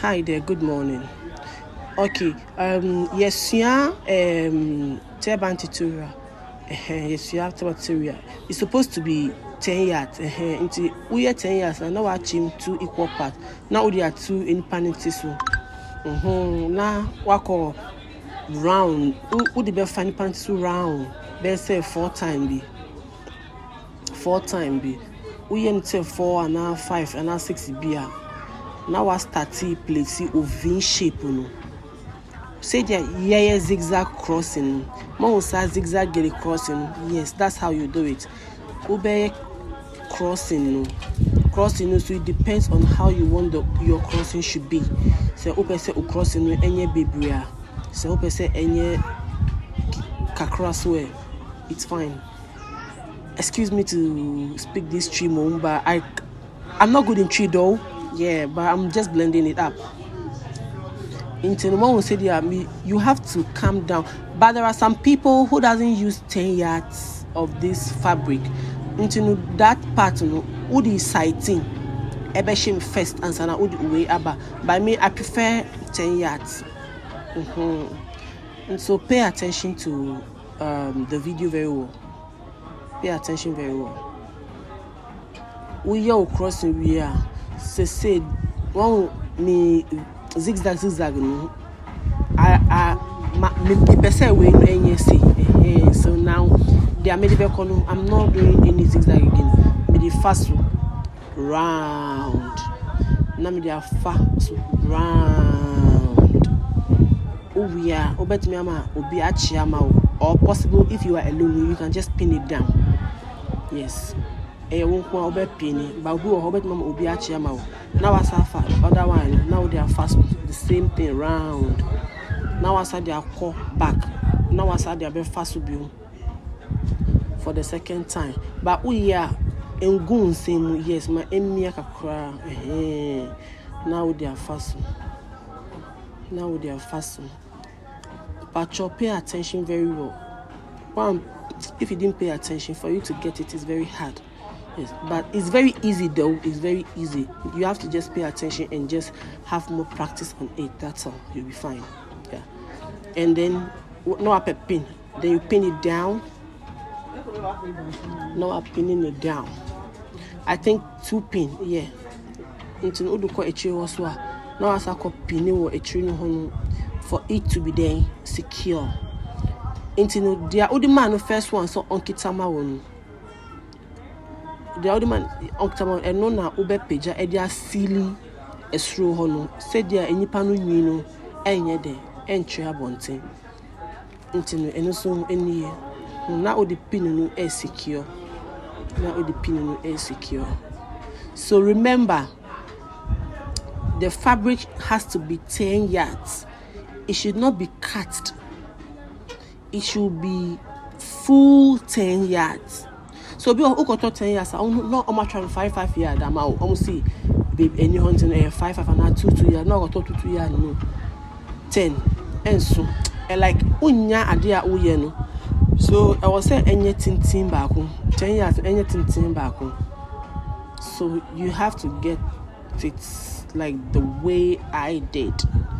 Hi there, good morning. Okay, yes, yeah, Turban tutorial. Yes, you have tutorial. It's supposed to be 10 yards. Into we are 10 yards, and now I chim 2 equal parts. Now we are 2 in panity so. Now wako round. Who the best funny panty so round? Best say 4 time be. 4 time be. We ain't say 4 and now 5 and now 6 be. Now I start to place it V shape no. Say there yeah zigzag crossing. More zigzag gele crossing. Yes, that's how you do it. Ube crossing no. Crossing no, so it depends on how you want your crossing should be. So ube say crossing no enye bebria. So ube say enye kakra so it's fine. Excuse me to speak this tree mom, but I'm not good in tree though. Yeah, but I'm just blending it up. Into one will say you have to calm down. But there are some people who doesn't use 10 yards of this fabric. Into that part, who the sighting, ebeshim first and sana who the way aba. By me, I prefer 10 yards. And so pay attention to the video very well. Pay attention very well. We are crossing we are. Say one me zigzag no. Me person we no any say. So now they are made the I'm not doing any zigzag again. Me the fast round. Now me the fast round. Oh we are. Obet me ama obi achiama or possible if you are alone you can just pin it down. Yes. Won't want to penny, but who or mama will be at Yamao. Now I suffer, other one, now they are fast, the same thing round. Now I said they are call back. Now I said they are very fast for the second time. But we are in goon same, yes, my emia cry. Now they are fast. Now they are fast. But you pay attention very well. One, if you didn't pay attention, for you to get it is very hard. Yes, but it's very easy though. It's very easy. You have to just pay attention and just have more practice on it. That's all. You'll be fine. Yeah. And then no up a pin. Then you pin it down. No up pinning it down. I think 2 pin. Yeah. Into no do a tree also. Now as I call pinning or a tree for it to be there secure. Into no there all the man the first one so on kitama one. The other man octama and no na ube peja edia silly esro hono said there any panu no enye de entry abonten intino eno so any na o the pin no is secure. Now o the pin no is secure. So remember, the fabric has to be 10 yards. It should not be cut. It should be full 10 yards. So be who got 10 years, I not almost trying 5 years. I'm almost see baby any hunting 5 and 2 years. No got 2 years no 10 and so and like unya adia no. So I was saying anything back 10 years anything back. So you have to get it like the way I did.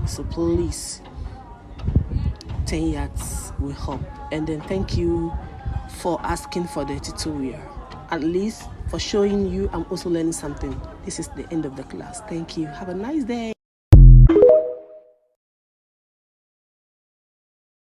So please 10 yards will help. And then thank you for asking for the tutorial. At least for showing you I'm also learning something. This is the end of the class. Thank you. Have a nice day.